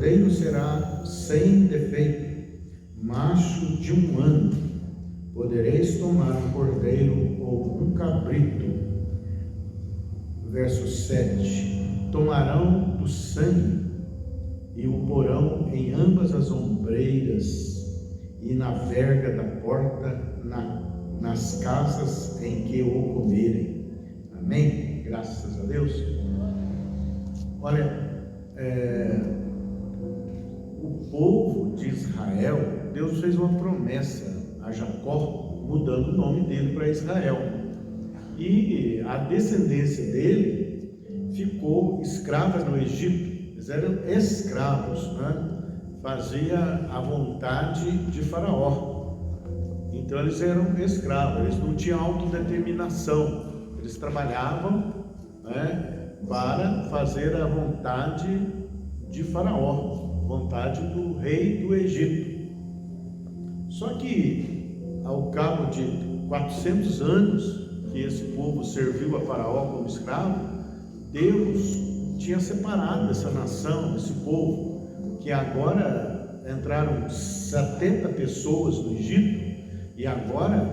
cordeiro será sem defeito, macho de 1 ano. Podereis tomar um cordeiro ou um cabrito. Verso 7. Tomarão do sangue e o porão em ambas as ombreiras e na verga da porta, nas casas em que o comerem. Amém? Graças a Deus. Olha, o povo de Israel, Deus fez uma promessa a Jacó, mudando o nome dele para Israel. E a descendência dele ficou escrava no Egito. Eles eram escravos, né? Fazia a vontade de Faraó. Então eles eram escravos, eles não tinham autodeterminação. Eles trabalhavam, né, para fazer a vontade de Faraó, vontade do rei do Egito. Só que, ao cabo de 400 anos que esse povo serviu a Faraó como escravo, Deus tinha separado essa nação, esse povo, que agora entraram 70 pessoas no Egito, e agora,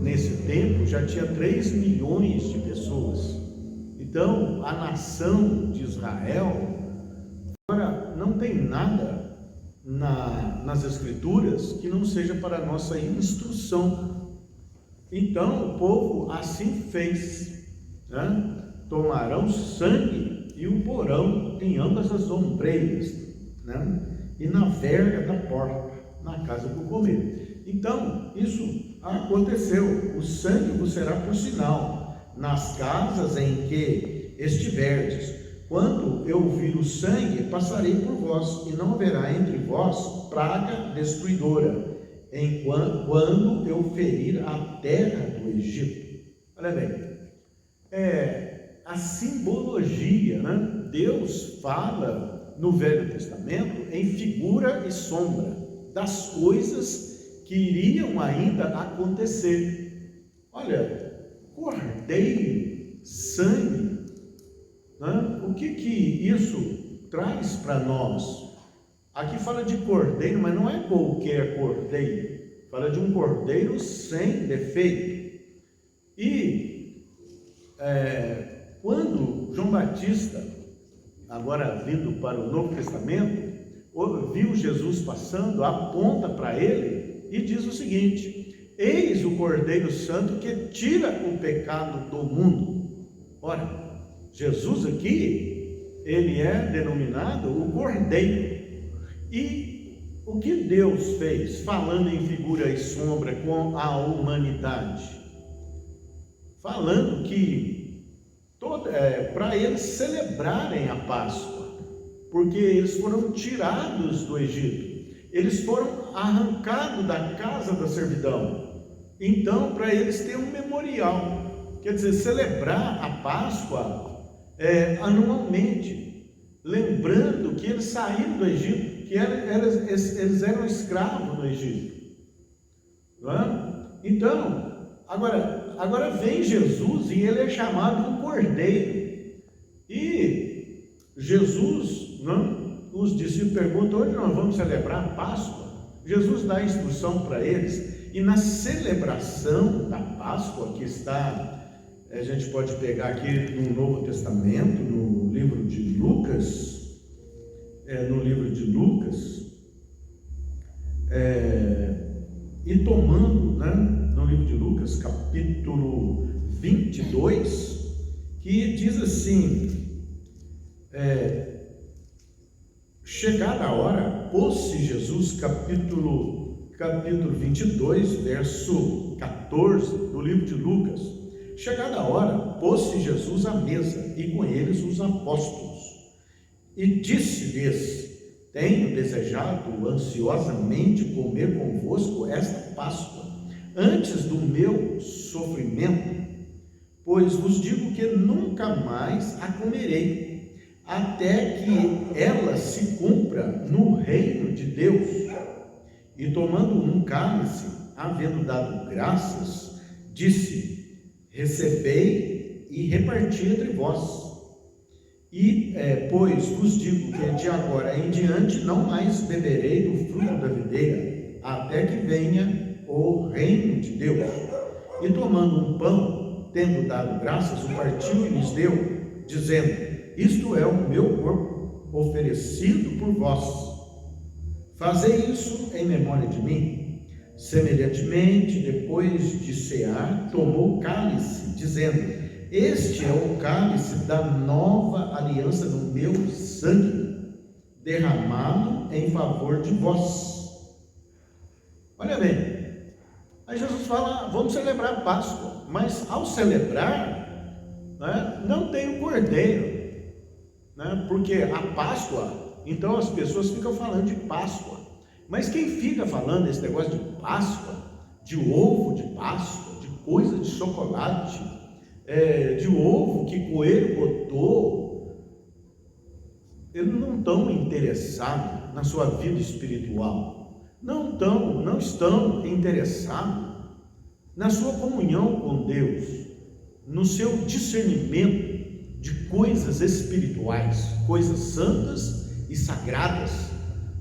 nesse tempo, já tinha 3 milhões de pessoas. Então, a nação de Israel, agora não tem nada nas Escrituras que não seja para a nossa instrução. Então, o povo assim fez, né? Tomarão sangue e o porão em ambas as ombreiras, né? E na verga da porta, na casa do comer. Então, isso aconteceu. O sangue vos será por sinal nas casas em que estiverdes. Quando eu vir o sangue, passarei por vós, e não haverá entre vós praga destruidora, quando eu ferir a terra do Egito. Olha bem, a simbologia, né? Deus fala no Velho Testamento em figura e sombra das coisas que iriam ainda acontecer. Olha, cordeiro, sangue, né? O que isso traz para nós? Aqui fala de cordeiro, mas não é qualquer cordeiro. Fala de um cordeiro sem defeito. E quando João Batista, agora vindo para o Novo Testamento, viu Jesus passando, aponta para ele e diz o seguinte: eis o Cordeiro Santo que tira o pecado do mundo. Ora, Jesus aqui, ele é denominado o Cordeiro. E o que Deus fez, falando em figura e sombra com a humanidade? Falando que para eles celebrarem a Páscoa, porque eles foram tirados do Egito, eles foram arrancados da casa da servidão. Então, para eles ter um memorial, quer dizer, celebrar a Páscoa anualmente, lembrando que eles saíram do Egito, que eles eram escravos no Egito, não é? Então, agora vem Jesus e ele é chamado de Cordeiro. E Jesus, não? Os discípulos perguntam: hoje nós vamos celebrar a Páscoa? Jesus dá instrução para eles, e na celebração da Páscoa, que está, a gente pode pegar aqui no Novo Testamento, no livro de Lucas, e tomando, né, no livro de Lucas, capítulo 22, que diz assim: chegada a hora, pôs-se Jesus, capítulo 22, verso 14, do livro de Lucas. Chegada a hora, pôs-se Jesus à mesa, e com eles os apóstolos, e disse-lhes: tenho desejado ansiosamente comer convosco esta Páscoa, antes do meu sofrimento, pois vos digo que nunca mais a comerei, até que ela se cumpra no reino de Deus. E tomando um cálice, havendo dado graças, disse: recebei e reparti entre vós. Pois vos digo que de agora em diante não mais beberei do fruto da videira, até que venha o reino de Deus. E tomando um pão, tendo dado graças, o partiu e lhes deu, dizendo: isto é o meu corpo, oferecido por vós. Fazei isso em memória de mim. Semelhantemente, depois de cear, tomou o cálice, dizendo: este é o cálice da nova aliança no meu sangue, derramado em favor de vós. Olha bem, aí Jesus fala: vamos celebrar a Páscoa, mas ao celebrar, né, não tem o cordeiro, né, porque a Páscoa, então as pessoas ficam falando de Páscoa, mas quem fica falando esse negócio de Páscoa, de ovo de Páscoa, de coisa de chocolate, de ovo que coelho botou, eles não estão interessados na sua vida espiritual, não estão interessados na sua comunhão com Deus, no seu discernimento de coisas espirituais, coisas santas e sagradas,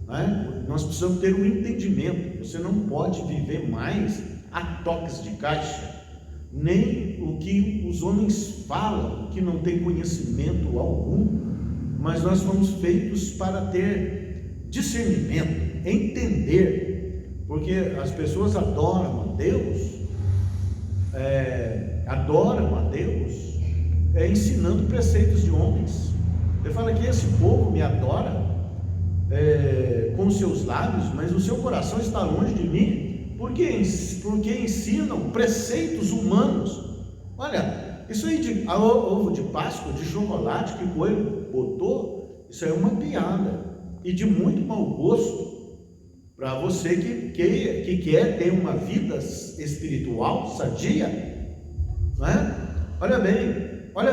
né? Nós precisamos ter um entendimento. Você não pode viver mais a toques de caixa, nem o que os homens falam, que não tem conhecimento algum, mas nós fomos feitos para ter discernimento, entender, porque as pessoas adoram a Deus, ensinando preceitos de homens. Ele fala que esse povo me adora com seus lábios, mas o seu coração está longe de mim, porque ensinam preceitos humanos. Olha, isso aí de ovo de Páscoa, de chocolate que o coelho botou, isso aí é uma piada e de muito mau gosto para você que quer ter uma vida espiritual sadia, não é? Olha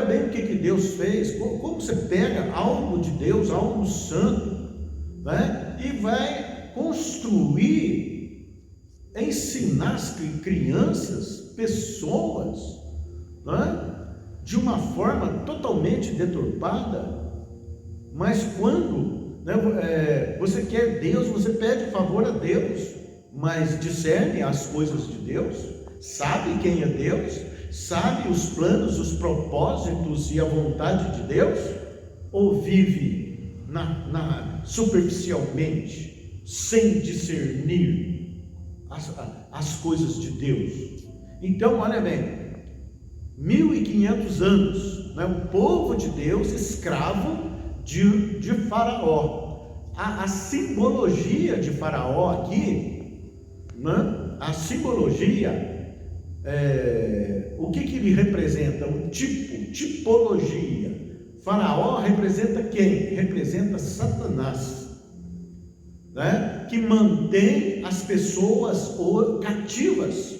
bem o que Deus fez, como você pega algo de Deus, algo santo, né, e vai construir, ensinar as crianças, pessoas, né, de uma forma totalmente deturpada. Mas quando, né, você quer Deus, você pede favor a Deus, mas discerne as coisas de Deus, sabe quem é Deus, sabe os planos, os propósitos e a vontade de Deus, ou vive superficialmente, sem discernir as coisas de Deus? Então, olha bem, 1500 anos, né, o povo de Deus escravo de Faraó. A simbologia de Faraó aqui, né, a simbologia, o que ele representa? Tipologia. Faraó representa quem? Representa Satanás, né, que mantém as pessoas cativas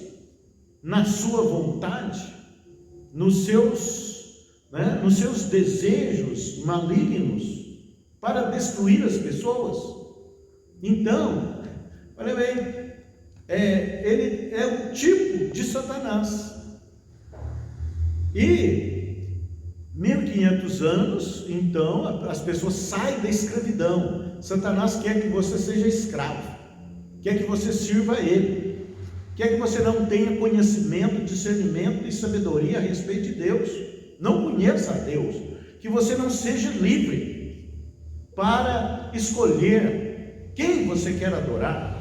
na sua vontade, nos seus desejos malignos, para destruir as pessoas. Então, olha bem, ele é um tipo de Satanás. E 1500 anos, então, as pessoas saem da escravidão. Satanás quer que você seja escravo, quer que você sirva a ele, quer que você não tenha conhecimento, discernimento e sabedoria a respeito de Deus, não conheça a Deus, que você não seja livre para escolher quem você quer adorar,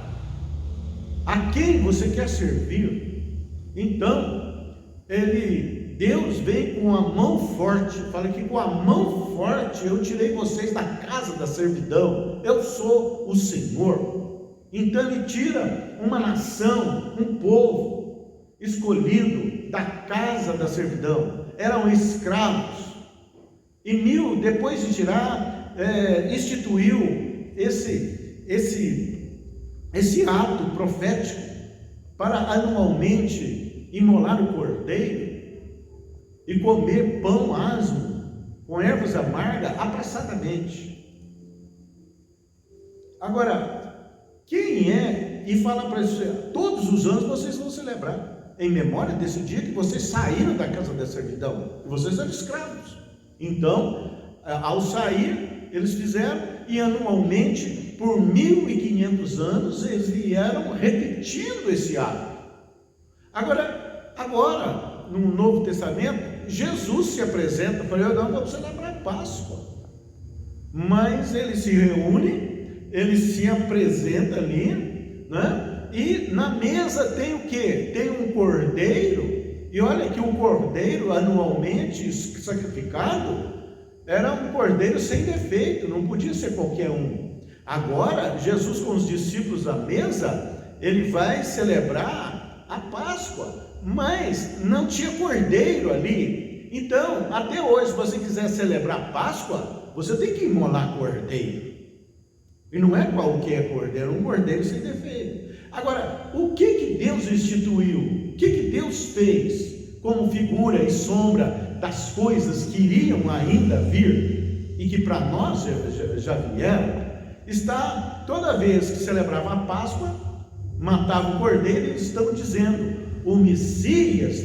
a quem você quer servir. Então, Deus vem com a mão forte, fala que com a mão forte eu tirei vocês da casa da servidão, eu sou o Senhor. Então ele tira uma nação, um povo escolhido da casa da servidão, eram escravos, e depois de tirar, instituiu esse ato profético para anualmente imolar o cordeiro e comer pão asmo com ervas amargas apressadamente. Agora, quem e fala para você, todos os anos vocês vão celebrar em memória desse dia que vocês saíram da casa da servidão, que vocês eram escravos. Então, ao sair, eles fizeram, e anualmente, por 1500 anos, eles vieram repetindo esse ato. Agora, no Novo Testamento, Jesus se apresenta para ele, não, vamos celebrar a Páscoa. Mas ele se reúne, ele se apresenta ali, né? E na mesa tem o quê? Tem um cordeiro, e olha que o cordeiro anualmente sacrificado era um cordeiro sem defeito, não podia ser qualquer um. Agora, Jesus com os discípulos à mesa, ele vai celebrar a Páscoa, mas não tinha cordeiro ali. Então, até hoje, se você quiser celebrar a Páscoa, você tem que imolar cordeiro. E não é qualquer cordeiro, um cordeiro sem defeito. Agora, o que Deus instituiu? O que Deus fez como figura e sombra das coisas que iriam ainda vir e que para nós já vieram? Está, toda vez que celebrava a Páscoa, matava o cordeiro, e eles estão dizendo: o Messias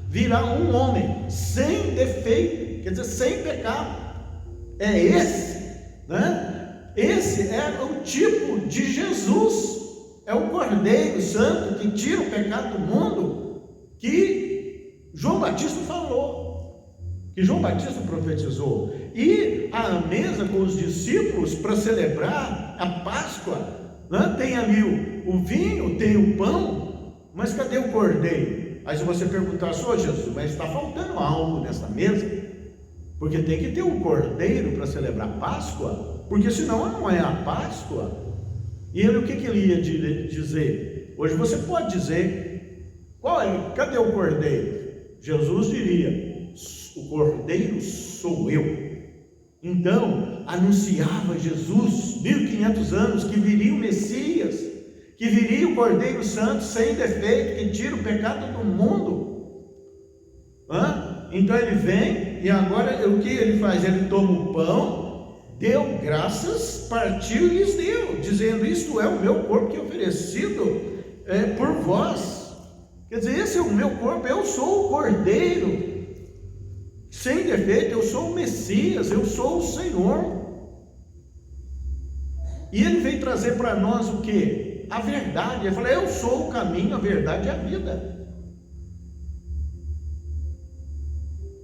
virá um homem sem defeito, quer dizer, sem pecado. É esse, né? Esse é o tipo de Jesus, é o Cordeiro Santo que tira o pecado do mundo, que João Batista falou, que João Batista profetizou. E à mesa com os discípulos para celebrar a Páscoa, né? Tem ali o vinho, tem o pão, mas cadê o cordeiro? Aí se você perguntar, só Jesus, mas está faltando algo nessa mesa, porque tem que ter um cordeiro para celebrar a Páscoa, porque senão não é a Páscoa. E ele, o que ele ia dizer? Hoje você pode dizer, cadê o cordeiro? Jesus diria, o cordeiro sou eu. Então, anunciava Jesus, 1500 anos, que viria o Messias, que viria o Cordeiro Santo sem defeito, que tira o pecado do mundo. Então ele vem, e agora o que ele faz? Ele toma o pão, deu graças, partiu e lhes deu, dizendo: isto é o meu corpo que é oferecido por vós. Quer dizer, esse é o meu corpo, eu sou o Cordeiro sem defeito, eu sou o Messias, eu sou o Senhor. E ele veio trazer para nós o que? A verdade. Ele falou: eu sou o caminho, a verdade e a vida.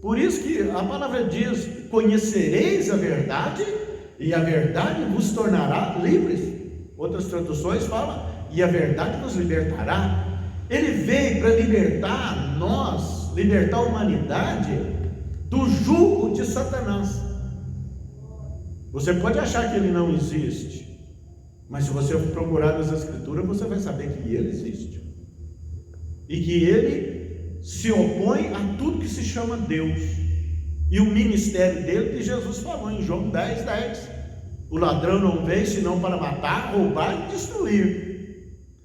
Por isso que a palavra diz: conhecereis a verdade, e a verdade vos tornará livres. Outras traduções falam: e a verdade vos libertará. Ele veio para libertar nós, libertar a humanidade do jugo de Satanás. Você pode achar que ele não existe, mas se você procurar nas Escrituras, você vai saber que ele existe, e que ele se opõe a tudo que se chama Deus. E o ministério dele, que Jesus falou em João 10:10: o ladrão não veio senão para matar, roubar e destruir.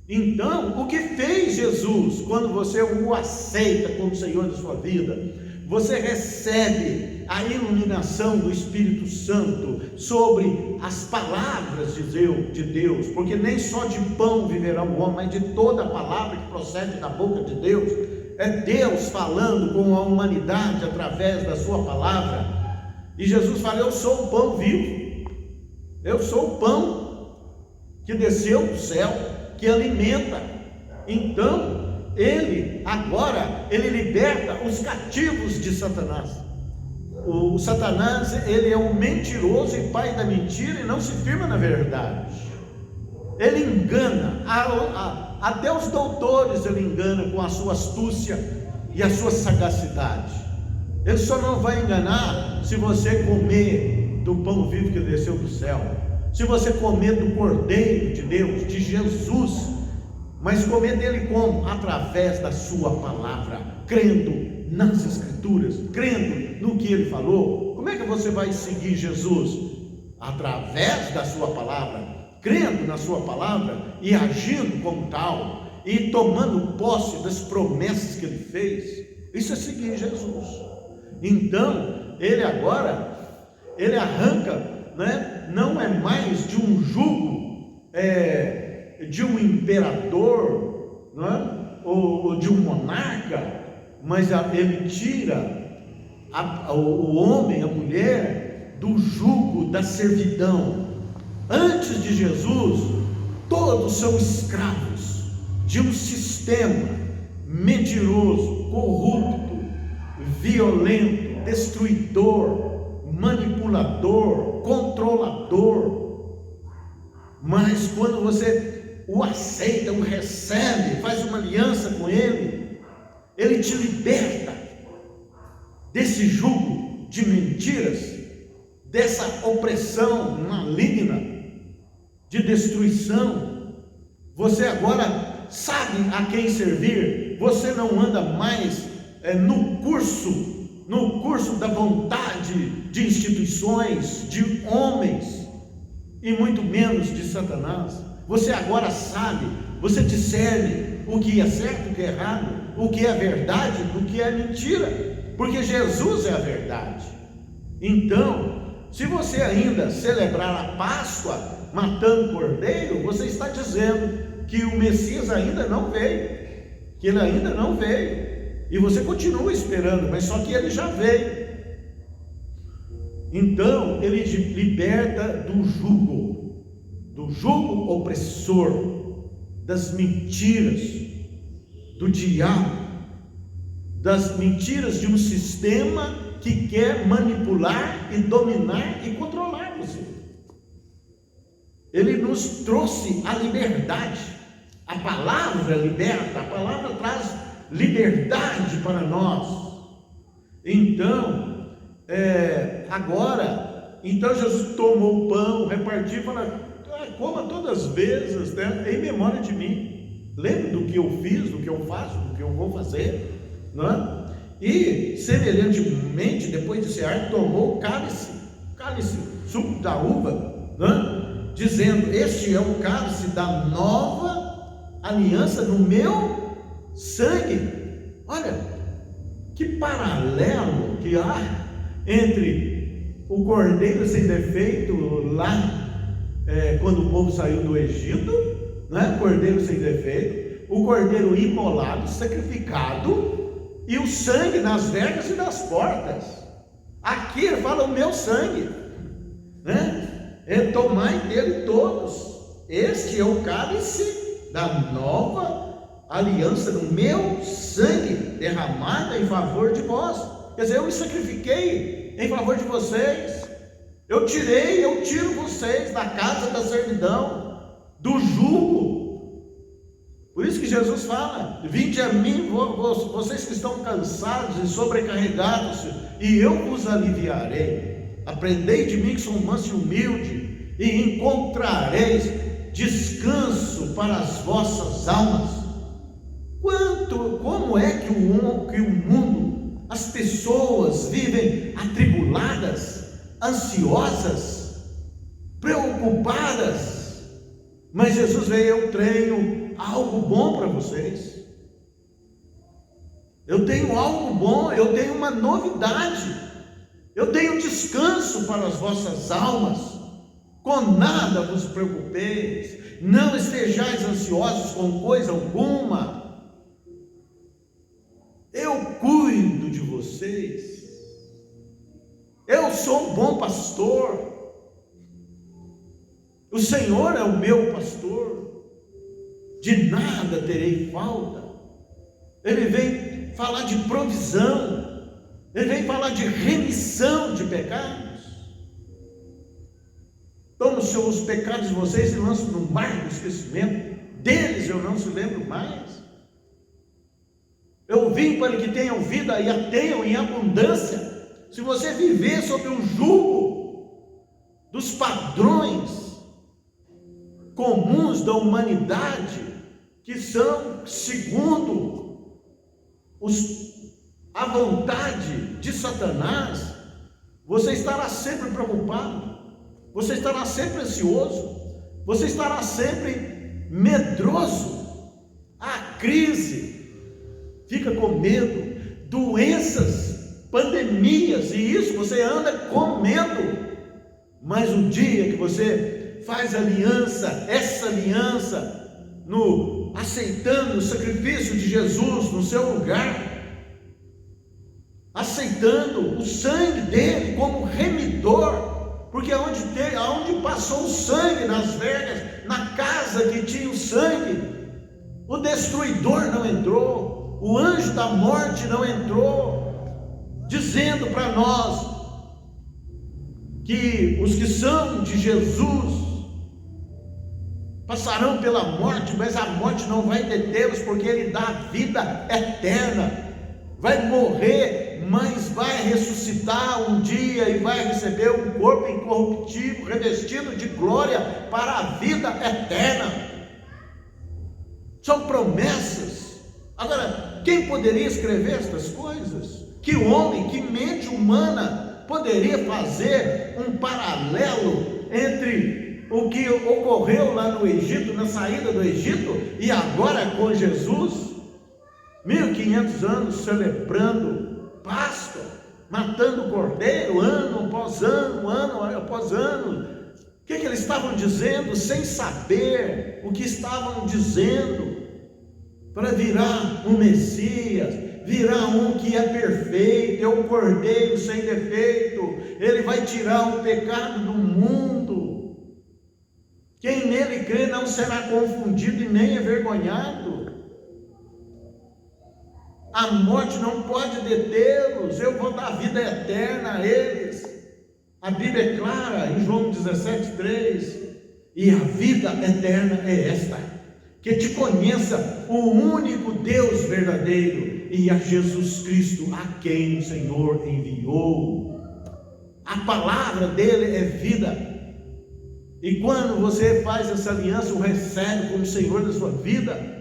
Então, o que fez Jesus, quando você o aceita como Senhor da sua vida, você recebe a iluminação do Espírito Santo sobre as palavras de Deus, porque nem só de pão viverá o homem, mas de toda a palavra que procede da boca de Deus. É Deus falando com a humanidade através da sua palavra. E Jesus fala: eu sou o pão vivo, eu sou o pão que desceu do céu, que alimenta. Então ele liberta os cativos de Satanás. O Satanás, ele é um mentiroso e pai da mentira, e não se firma na verdade. Ele engana, até os doutores ele engana com a sua astúcia e a sua sagacidade. Ele só não vai enganar se você comer do pão vivo que desceu do céu, se você comer do Cordeiro de Deus, de Jesus. Mas comer dele como? Através da sua palavra, crendo nas Escrituras, crendo no que ele falou. Como é que você vai seguir Jesus? Através da sua palavra, crendo na sua palavra e agindo como tal, e tomando posse das promessas que ele fez. Isso é seguir Jesus. Então, ele agora, ele arranca, né? Não é mais de um jugo, de um imperador, não é? ou de um monarca, mas ele tira o homem, a mulher, do jugo da servidão. Antes de Jesus, todos são escravos de um sistema mentiroso, corrupto, violento, destruidor, manipulador, controlador. Mas quando você o aceita, o recebe, faz uma aliança com Ele, Ele te liberta desse jugo de mentiras, dessa opressão maligna, de destruição. Você agora sabe a quem servir. Você não anda mais no curso da vontade de instituições, de homens, e muito menos de Satanás. Você agora sabe, você discerne o que é certo, o que é errado, o que é verdade, o que é mentira, porque Jesus é a verdade. Então, se você ainda celebrar a Páscoa matando cordeiro, você está dizendo que o Messias ainda não veio, que ele ainda não veio, e você continua esperando, mas só que ele já veio. Então ele te liberta do jugo opressor, das mentiras do diabo, das mentiras de um sistema que quer manipular e dominar e controlar você. Ele nos trouxe a liberdade. A palavra liberta, a palavra traz liberdade para nós. Então, agora, Jesus tomou o pão, repartiu e falou: coma todas as vezes, né, em memória de mim. Lembre do que eu fiz, do que eu faço, do que eu vou fazer, não é? E semelhantemente, depois de cear, tomou o cálice, suco da uva, não é? Dizendo: este é o cálice da nova aliança no meu sangue. Olha, que paralelo que há entre o cordeiro sem defeito lá, quando o povo saiu do Egito, né? Cordeiro sem defeito, o cordeiro imolado, sacrificado, e o sangue nas vergas e nas portas. Aqui ele fala: o meu sangue, né? Tomai dele todos, este é o cálice da nova aliança no meu sangue, derramado em favor de vós. Quer dizer, eu me sacrifiquei em favor de vocês. Eu tiro vocês da casa da servidão, do jugo. Por isso que Jesus fala: vinde a mim, vocês que estão cansados e sobrecarregados, e eu vos aliviarei. Aprendei de mim, que sou manso e humilde, e encontrareis descanso para as vossas almas. Como é que o mundo, as pessoas vivem atribuladas, ansiosas, preocupadas, mas Jesus veio: eu tenho algo bom para vocês, eu tenho algo bom, eu tenho uma novidade, eu tenho descanso para as vossas almas. Com nada vos preocupeis, não estejais ansiosos com coisa alguma, eu cuido de vocês, eu sou um bom pastor, o Senhor é o meu pastor, de nada terei falta. Ele vem falar de provisão, ele vem falar de remissão de pecados. Toma os pecados de vocês e lançam no mar do esquecimento, deles eu não se lembro mais. Eu vim para que tenham vida e a tenham em abundância. Se você viver sob o jugo dos padrões comuns da humanidade, que são segundo a vontade de Satanás, você estará sempre preocupado, você estará sempre ansioso, você estará sempre medroso. A crise, fica com medo, doenças, pandemias, e isso você anda com medo. Mas o dia que você faz aliança, essa aliança, aceitando o sacrifício de Jesus no seu lugar, aceitando o sangue dele como remidor, Porque aonde passou o sangue, nas vergas, na casa que tinha o sangue, o destruidor não entrou, o anjo da morte não entrou, dizendo para nós que os que são de Jesus passarão pela morte, mas a morte não vai detê-los, porque Ele dá a vida eterna. Vai morrer, mas vai ressuscitar um dia e vai receber um corpo incorruptível, revestido de glória para a vida eterna. São promessas. Agora, quem poderia escrever estas coisas? Que homem, que mente humana poderia fazer um paralelo entre o que ocorreu lá no Egito, na saída do Egito, e agora com Jesus? 1500 anos celebrando Páscoa, matando cordeiro, ano após ano, ano após ano. O que eles estavam dizendo, sem saber o que estavam dizendo, para virar um Messias, virar um que é perfeito, é um cordeiro sem defeito, ele vai tirar o pecado do mundo. Quem nele crê não será confundido e nem envergonhado. A morte não pode detê-los, eu vou dar vida eterna a eles. A Bíblia é clara em João 17:3, e a vida eterna é esta, que te conheça o único Deus verdadeiro e a Jesus Cristo, a quem o Senhor enviou. A palavra dele é vida, e quando você faz essa aliança, o recebe como Senhor da sua vida,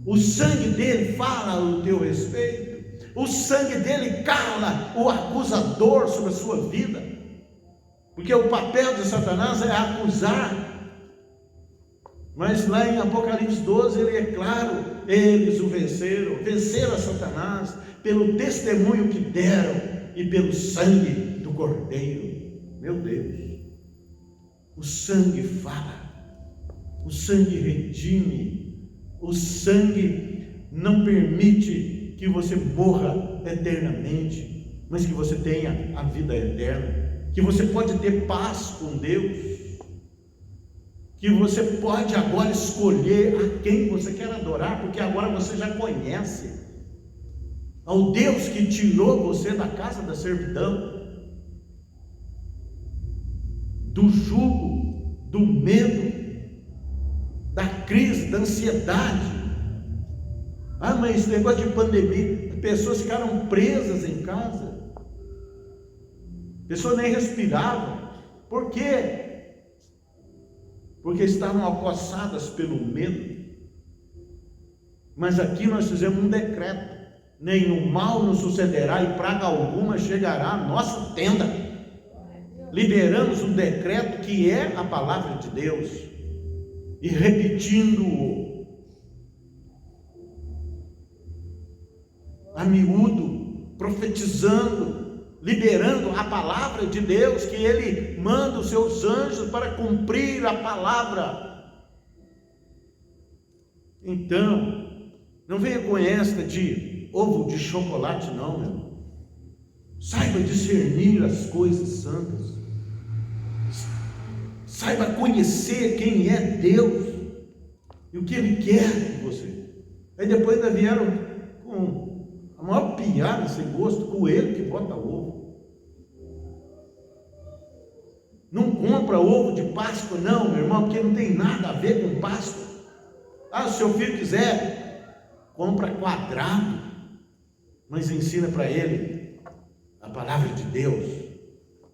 o sangue dele fala o teu respeito, o sangue dele cala o acusador sobre a sua vida, porque o papel de Satanás é acusar, mas lá em Apocalipse 12 ele é claro, eles o venceram a Satanás pelo testemunho que deram e pelo sangue do Cordeiro. Meu Deus, o sangue fala, o sangue redime, o sangue não permite que você morra eternamente, mas que você tenha a vida eterna, que você pode ter paz com Deus, que você pode agora escolher a quem você quer adorar, porque agora você já conhece ao Deus que tirou você da casa da servidão, do jugo, do medo, da crise, da ansiedade. Mas esse negócio de pandemia, pessoas ficaram presas em casa, pessoas nem respiravam. Por quê? Porque estavam acossadas pelo medo. Mas aqui nós fizemos um decreto: nenhum mal nos sucederá e praga alguma chegará à nossa tenda. Liberamos um decreto que é a palavra de Deus, e repetindo-o a miúdo, profetizando, liberando a palavra de Deus, que Ele manda os seus anjos para cumprir a palavra. Então, não venha com esta de ovo de chocolate não, meu irmão. Saiba discernir as coisas santas, saiba conhecer quem é Deus e o que Ele quer de você. Aí depois ainda vieram com a maior piada sem gosto, coelho que bota ovo. Não compra ovo de Páscoa não, meu irmão, porque não tem nada a ver com Páscoa. Se seu filho quiser, compra quadrado, mas ensina para ele a palavra de Deus.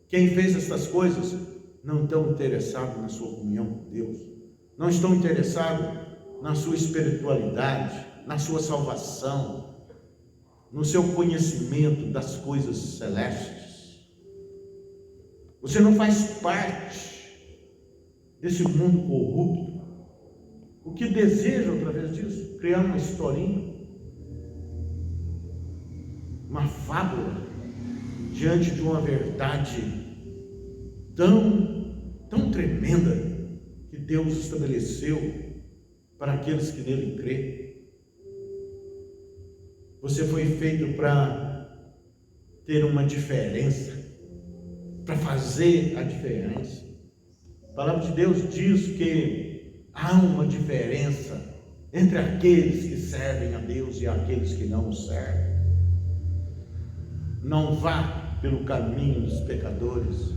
Quem fez essas coisas não estão interessados na sua comunhão com Deus, não estão interessados na sua espiritualidade, na sua salvação, no seu conhecimento das coisas celestes. Você não faz parte desse mundo corrupto. O que deseja através disso? Criar uma historinha, uma fábula, diante de uma verdade tão tremenda que Deus estabeleceu para aqueles que nele crê. Você foi feito para ter uma diferença, para fazer a diferença. A palavra de Deus diz que há uma diferença entre aqueles que servem a Deus e aqueles que não o servem. Não vá pelo caminho dos pecadores,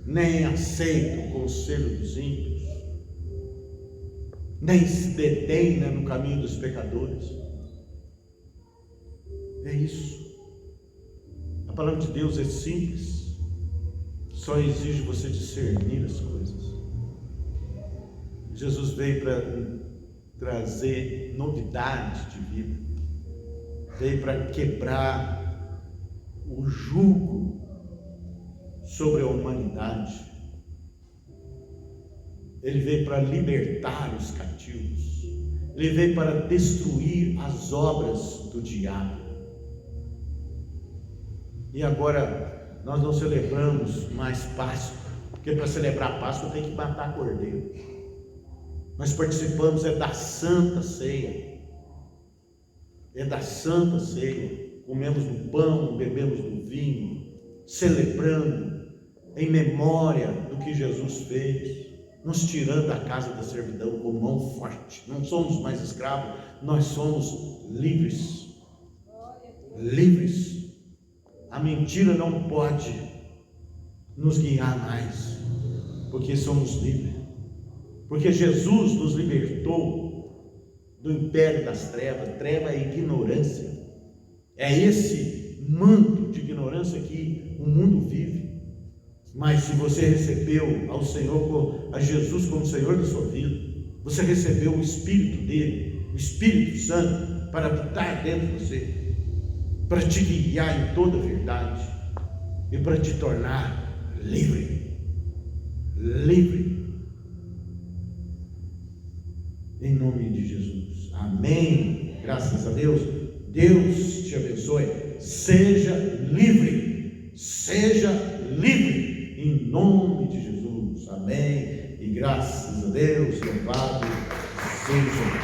nem aceite o conselho dos ímpios, nem se detenha no caminho dos pecadores. É isso. A palavra de Deus é simples, só exige você discernir as coisas. Jesus veio para trazer novidade de vida, veio para quebrar o jugo sobre a humanidade. Ele veio para libertar os cativos, ele veio para destruir as obras do diabo. E agora nós não celebramos mais Páscoa, porque para celebrar a Páscoa tem que matar cordeiro. Nós participamos da Santa Ceia, da Santa Ceia. Comemos do pão, bebemos do vinho, celebrando em memória do que Jesus fez, nos tirando da casa da servidão com mão forte. Não somos mais escravos, nós somos livres. Livres. A mentira não pode nos guiar mais, porque somos livres. Porque Jesus nos libertou do império das trevas. Treva é ignorância. É esse manto de ignorância que o mundo vive. Mas se você recebeu a Jesus como Senhor da sua vida, você recebeu o Espírito dele, o Espírito Santo, para habitar dentro de você, para te guiar em toda a verdade e para te tornar livre. Livre. Em nome de Jesus. Amém. Graças a Deus. Deus te abençoe. Seja livre. Seja livre. Em nome de Jesus. Amém. E graças a Deus. Louvado seja Deus.